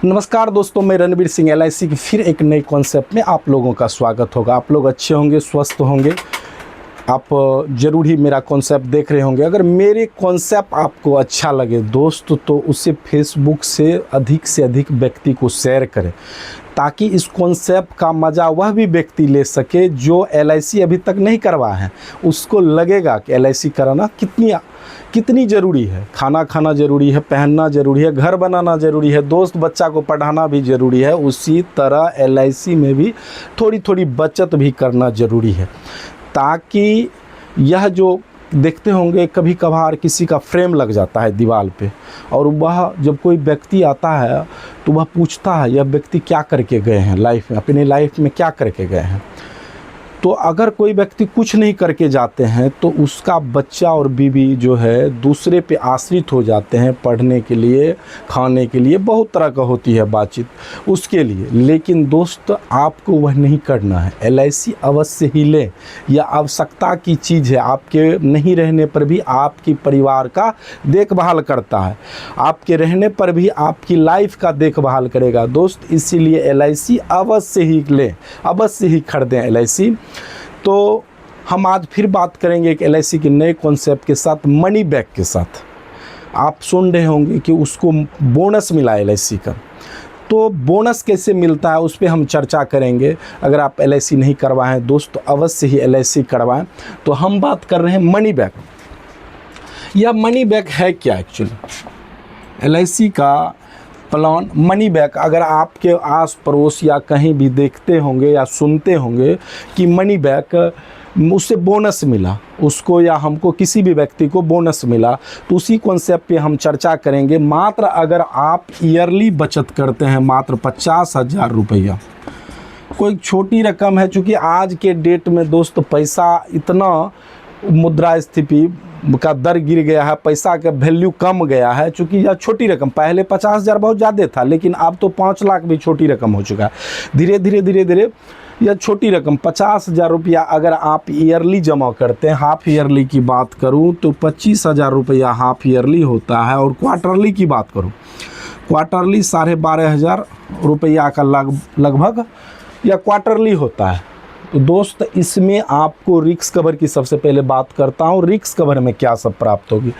नमस्कार दोस्तों, मैं रणवीर सिंह LIC की फिर एक नई कॉन्सेप्ट में आप लोगों का स्वागत होगा। आप लोग अच्छे होंगे, स्वस्थ होंगे। आप ज़रूर ही मेरा कॉन्सेप्ट देख रहे होंगे। अगर मेरे कॉन्सेप्ट आपको अच्छा लगे दोस्त, तो उसे फेसबुक से अधिक व्यक्ति को शेयर करें, ताकि इस कॉन्सेप्ट का मज़ा वह भी व्यक्ति ले सके जो LIC अभी तक नहीं करवाया है। उसको लगेगा कि LIC कराना कितनी ज़रूरी है। खाना खाना ज़रूरी है, पहनना ज़रूरी है, घर बनाना ज़रूरी है, दोस्त बच्चा को पढ़ाना भी ज़रूरी है। उसी तरह LIC में भी थोड़ी बचत भी करना ज़रूरी है, ताकि यह जो देखते होंगे कभी कभार किसी का फ्रेम लग जाता है दीवार पे, और वह जब कोई व्यक्ति आता है तो वह पूछता है यह व्यक्ति क्या करके गए हैं लाइफ में, अपनी लाइफ में क्या करके गए हैं। तो अगर कोई व्यक्ति कुछ नहीं करके जाते हैं तो उसका बच्चा और बीवी जो है दूसरे पे आश्रित हो जाते हैं, पढ़ने के लिए, खाने के लिए, बहुत तरह का होती है बातचीत उसके लिए। लेकिन दोस्त, आपको वह नहीं करना है। LIC अवश्य ही लें, यह आवश्यकता की चीज़ है। आपके नहीं रहने पर भी आपकी परिवार का देखभाल करता है, आपके रहने पर भी आपकी लाइफ का देखभाल करेगा दोस्त। इसीलिए LIC अवश्य ही लें, अवश्य ही खरीदें LIC। तो हम आज फिर बात करेंगे एक LIC के नए कॉन्सेप्ट के साथ, मनी बैक के साथ। आप सुन रहे होंगे कि उसको बोनस मिला LIC का, तो बोनस कैसे मिलता है उस पर हम चर्चा करेंगे। अगर आप LIC नहीं करवाएं दोस्त, तो अवश्य ही LIC करवाएं। तो हम बात कर रहे हैं मनी बैक। यह मनी बैक है क्या एक्चुअली? LIC का प्लान मनी बैक, अगर आपके आस पड़ोस या कहीं भी देखते होंगे या सुनते होंगे कि मनी बैक उससे बोनस मिला, उसको या हमको किसी भी व्यक्ति को बोनस मिला, तो उसी कॉन्सेप्ट पे हम चर्चा करेंगे। मात्र अगर आप ईयरली बचत करते हैं मात्र 50,000 रुपया, कोई छोटी रकम है। चूँकि आज के डेट में दोस्त पैसा इतना, मुद्रास्फीति का दर गिर गया है, पैसा का वैल्यू कम गया है। चूँकि यह छोटी रकम, पहले 50,000 बहुत ज़्यादा था, लेकिन अब तो 5 लाख भी छोटी रकम हो चुका है। धीरे धीरे यह छोटी रकम 50,000 रुपया अगर आप ईयरली जमा करते हैं, हाफ ईयरली की बात करूं तो 25,000 रुपया हाफ ईयरली होता है। और क्वार्टरली की बात करूं, क्वार्टरली 12,500 रुपया का लगभग यह क्वार्टरली होता है। तो दोस्त, इसमें आपको रिस्क कवर की सबसे पहले बात करता हूँ। रिस्क कवर में क्या सब प्राप्त होगी?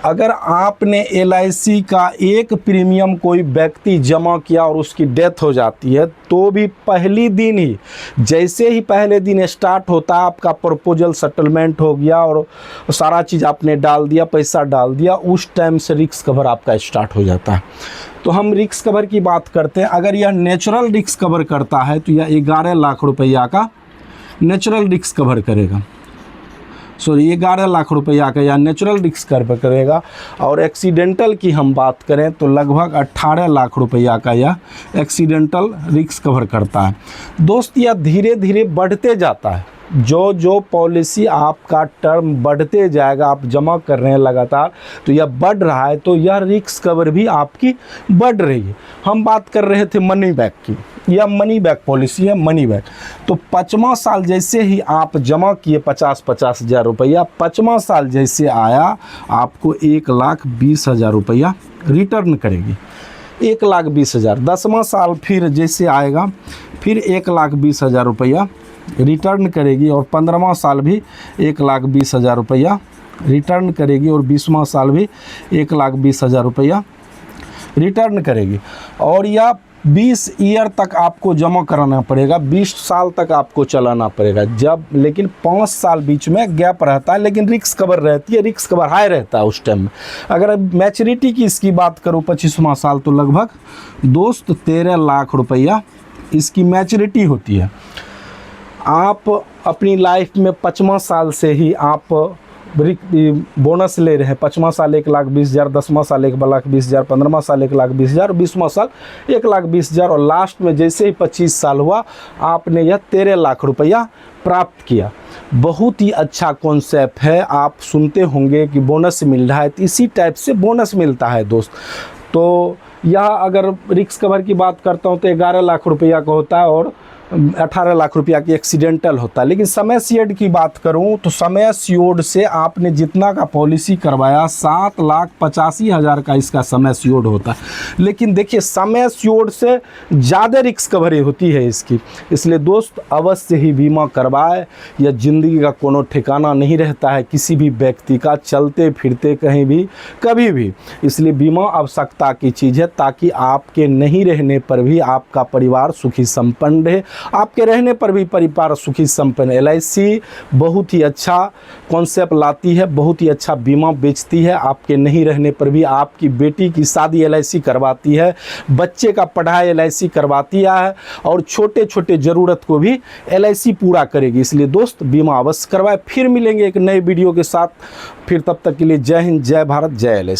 अगर आपने LIC का एक प्रीमियम कोई व्यक्ति जमा किया और उसकी डेथ हो जाती है, तो भी पहली दिन ही, जैसे ही पहले दिन स्टार्ट होता है, आपका प्रपोजल सेटलमेंट हो गया और सारा चीज़ आपने डाल दिया, पैसा डाल दिया, उस टाइम से रिस्क कवर आपका स्टार्ट हो जाता है। तो हम रिस्क कवर की बात करते हैं। अगर यह नेचुरल रिस्क कवर करता है तो यह 11 लाख रुपया का नेचुरल रिस्क कवर करेगा। 11 लाख रुपया का या नेचुरल रिस्क कवर करेगा। और एक्सीडेंटल की हम बात करें तो लगभग 18 लाख रुपया का यह एक्सीडेंटल रिस्क कवर करता है। दोस्त, यह धीरे धीरे बढ़ते जाता है। जो पॉलिसी आपका टर्म बढ़ते जाएगा, आप जमा कर रहे हैं लगातार, तो यह बढ़ रहा है, तो यह रिस्क कवर भी आपकी बढ़ रही है। हम बात कर रहे थे मनी बैक की। यह मनी बैक पॉलिसी है, मनी बैक। तो 5वां साल जैसे ही आप जमा किए 50 हज़ार रुपया, 5वां साल जैसे आया, आपको 1,20,000 रुपया रिटर्न करेगी। 1,20,000। 10वां साल फिर जैसे आएगा, फिर 1,20,000 रुपया रिटर्न करेगी। और 15वां साल भी 1,20,000 रुपया रिटर्न करेगी। और 20वां साल भी 1,20,000 रुपया रिटर्न करेगी। और यह 20 ईयर तक आपको जमा कराना पड़ेगा, 20 साल तक आपको चलाना पड़ेगा। जब लेकिन 5 साल बीच में गैप रहता है, लेकिन रिस्क कवर रहती है, रिस्क कवर हाई रहता है उस टाइम में। अगर मैच्योरिटी की इसकी बात करूँ 25वां साल, तो लगभग दोस्त 13 लाख रुपया इसकी मैच्योरिटी होती है। आप अपनी लाइफ में 5वां साल से ही आप बोनस ले रहे हैं। 5वां साल 1,20,000, 10वां साल 1,20,000, 15वां साल 1,20,000, 20वां साल 1,20,000, और लास्ट में जैसे ही 25 साल हुआ, आपने यह 13 लाख रुपया प्राप्त किया। बहुत ही अच्छा कॉन्सेप्ट है। आप सुनते होंगे कि बोनस मिल रहा है, तो इसी टाइप से बोनस मिलता है दोस्त। तो यह अगर रिस्क कवर की बात करता हूँ तो 11 लाख रुपया का होता है। और 18 लाख रुपया की एक्सीडेंटल होता है। लेकिन समय एश्योर्ड की बात करूं तो समय एश्योर्ड से आपने जितना का पॉलिसी करवाया 7,85,000 का इसका समय एश्योर्ड होता है। लेकिन देखिए समय एश्योर्ड से ज़्यादा रिस्क कवरेज होती है इसकी। इसलिए दोस्त अवश्य ही बीमा करवाए। यह ज़िंदगी का कोनो ठिकाना नहीं रहता है किसी भी व्यक्ति का, चलते फिरते कहीं भी कभी भी। इसलिए बीमा आवश्यकता की चीज़ है ताकि आपके नहीं रहने पर भी आपका परिवार सुखी संपन्न रहे, आपके रहने पर भी परिवार सुखी संपन्न। LIC बहुत ही अच्छा कॉन्सेप्ट लाती है, बहुत ही अच्छा बीमा बेचती है। आपके नहीं रहने पर भी आपकी बेटी की शादी LIC करवाती है, बच्चे का पढ़ाई LIC करवाती है और छोटे छोटे ज़रूरत को भी LIC पूरा करेगी। इसलिए दोस्त बीमा अवश्य करवाए। फिर मिलेंगे एक नए वीडियो के साथ। फिर तब तक के लिए जय हिंद, जय भारत, जय LIC।